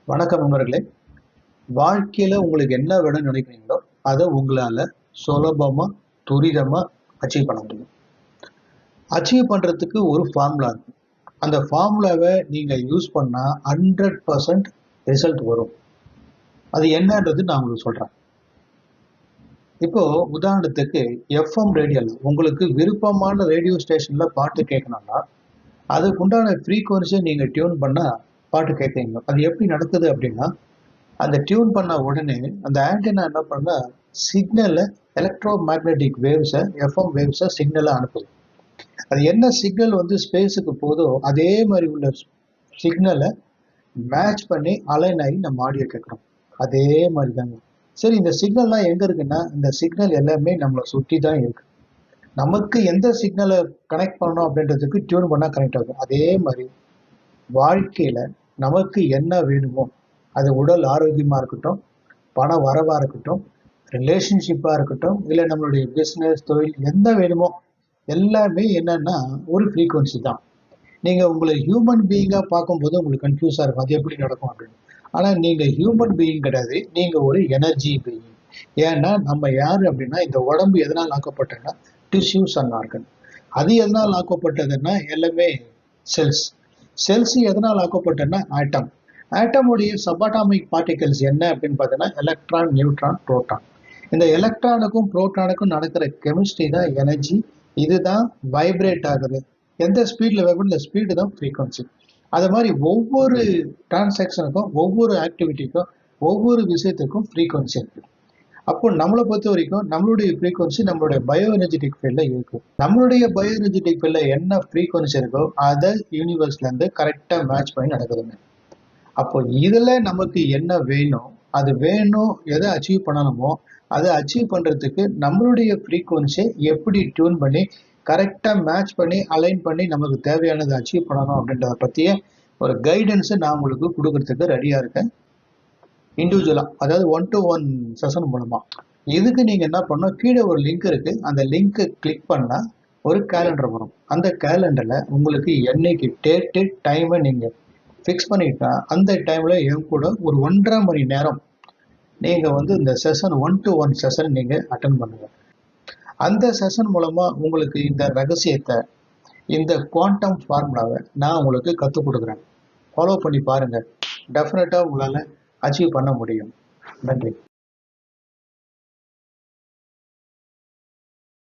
வணக்கம் நண்பர்களே. வாழ்க்கையில உங்களுக்கு என்ன வேணும்னு நினைக்கிறீங்களோ அதை உங்களால சுலபமா துரிதமா அச்சீவ் பண்ண முடியும். அச்சீவ் பண்றதுக்கு ஒரு ஃபார்முலா இருக்கு. அந்த ஃபார்முலாவை நீங்க யூஸ் பண்ணா 100% ரிசல்ட் வரும். அது என்னன்றது நான் உங்களுக்கு சொல்றேன். இப்போ உதாரணத்துக்கு எஃப்எம் ரேடியோல உங்களுக்கு விருப்பமான ரேடியோ ஸ்டேஷன்ல பாட்டு கேட்கணும்னா அதுக்கு உண்டான ஃப்ரீக்வன்சியை நீங்க டியூன் பண்ணா பாட்டு கேட்பீங்க. அது எப்படி நடக்குது அப்படின்னா, அந்த டியூன் பண்ண உடனே அந்த ஆண்டனா என்ன பண்ணா சிக்னலை எலக்ட்ரோ மேக்னெட்டிக் வேவ்ஸை எஃப்எம் வேவ்ஸை சிக்னலை அனுப்புது. அது என்ன சிக்னல் வந்து ஸ்பேஸுக்கு போதோ அதே மாதிரி உள்ள சிக்னலை மேட்ச் பண்ணி அலைன் ஆகி நம்ம ஆடியோ கேட்குறோம். அதே மாதிரி தாங்க. சரி, இந்த சிக்னல்லாம் எங்க இருக்குன்னா இந்த சிக்னல் எல்லாமே நம்மளை சுற்றி தான் இருக்கு. நமக்கு எந்த சிக்னலை கனெக்ட் பண்ணணும் அப்படின்றதுக்கு டியூன் பண்ணால் கனெக்ட் ஆகும். அதே மாதிரி வாழ்க்கையில் நமக்கு என்ன வேணுமோ அது உடல் ஆரோக்கியமாக இருக்கட்டும், பண வரவாக இருக்கட்டும், ரிலேஷன்ஷிப்பாக இருக்கட்டும், இல்லை நம்மளுடைய பிஸ்னஸ் தொழில் எந்த வேணுமோ எல்லாமே என்னன்னா ஒரு ஃப்ரீக்குவன்சி தான். நீங்கள் உங்களை ஹியூமன் பீயிங்காக பார்க்கும்போது உங்களுக்கு கன்ஃபியூஸாக இருக்கும், அது எப்படி நடக்கும் அப்படின்னு. ஆனால் நீங்கள் ஹியூமன் பீயிங் கிடையாது, நீங்கள் ஒரு எனர்ஜி பீயிங். ஏன்னா நம்ம யார் அப்படின்னா இந்த உடம்பு எதனால் ஆக்கப்பட்டதுன்னா டிஷ்யூஸ் அண்ட் ஆர்கன். அது எதனால் ஆக்கப்பட்டதுன்னா எல்லாமே செல்ஸ். செல்ஸ் எதனால் ஆக்கப்பட்டதுன்னா ஆட்டம். ஆட்டமுடைய சபாட்டாமிக் பார்ட்டிகல்ஸ் என்ன அப்படின்னு பார்த்தீங்கன்னா எலக்ட்ரான், நியூட்ரான், புரோட்டான். இந்த எலக்ட்ரானுக்கும் புரோட்டானுக்கும் நடக்கிற கெமிஸ்ட்ரி தான் எனர்ஜி. இதுதான் வைப்ரேட் ஆகுது. எந்த ஸ்பீடில் வைப்ரேட், இந்த ஸ்பீடு தான் ஃப்ரீக்வன்சி. அது மாதிரி ஒவ்வொரு டிரான்சாக்ஷனுக்கும், ஒவ்வொரு ஆக்டிவிட்டிக்கும், ஒவ்வொரு விஷயத்துக்கும் ஃப்ரீக்வன்சி இருக்குது. அப்போ நம்மளை பொறுத்த வரைக்கும் நம்மளுடைய ஃப்ரீக்வன்சி நம்மளுடைய பயோ எனர்ஜெட்டிக் ஃபீல்டில் இருக்கும். நம்மளுடைய பயோ எனர்ஜெட்டிக் ஃபீல்டில் என்ன ஃப்ரீக்வன்சி இருக்கோ அதை யூனிவர்ஸ்லேருந்து கரெக்டாக மேட்ச் பண்ணி நடக்குதுங்க. அப்போ இதில் நமக்கு என்ன வேணும், அது வேணும், எதை அச்சீவ் பண்ணணுமோ அதை அச்சீவ் பண்ணுறதுக்கு நம்மளுடைய ஃப்ரீக்வன்சியை எப்படி டியூன் பண்ணி கரெக்டாக மேட்ச் பண்ணி அலைன் பண்ணி நமக்கு தேவையானதை அச்சீவ் பண்ணணும் அப்படின்றத பற்றிய ஒரு கைடன்ஸை நான் உங்களுக்கு கொடுக்கறதுக்கு ரெடியாக இருக்கேன். இண்டிவிஜுவலாக, அதாவது 1-to-1 செஷன் மூலமாக. இதுக்கு நீங்கள் என்ன பண்ணணும், கீழே ஒரு லிங்க் இருக்குது, அந்த லிங்க்கை கிளிக் பண்ணால் ஒரு கேலண்டர் வரும். அந்த கேலண்டரில் உங்களுக்கு என்னைக்கு டேட்டு டைமை நீங்கள் ஃபிக்ஸ் பண்ணிட்டா அந்த டைமில் என் கூட ஒரு 1.5 மணி நேரம் நீங்கள் வந்து இந்த செஷன் 1-to-1 செஷன் நீங்கள் அட்டன் பண்ணுங்கள். அந்த செஷன் மூலமாக உங்களுக்கு இந்த ரகசியத்தை, இந்த குவாண்டம் ஃபார்முலாவை நான் உங்களுக்கு கற்றுக் கொடுக்குறேன். ஃபாலோ பண்ணி பாருங்கள். டெஃபினட்டாக உங்களால் அச்சீவ் பண்ண முடியும். நன்றி.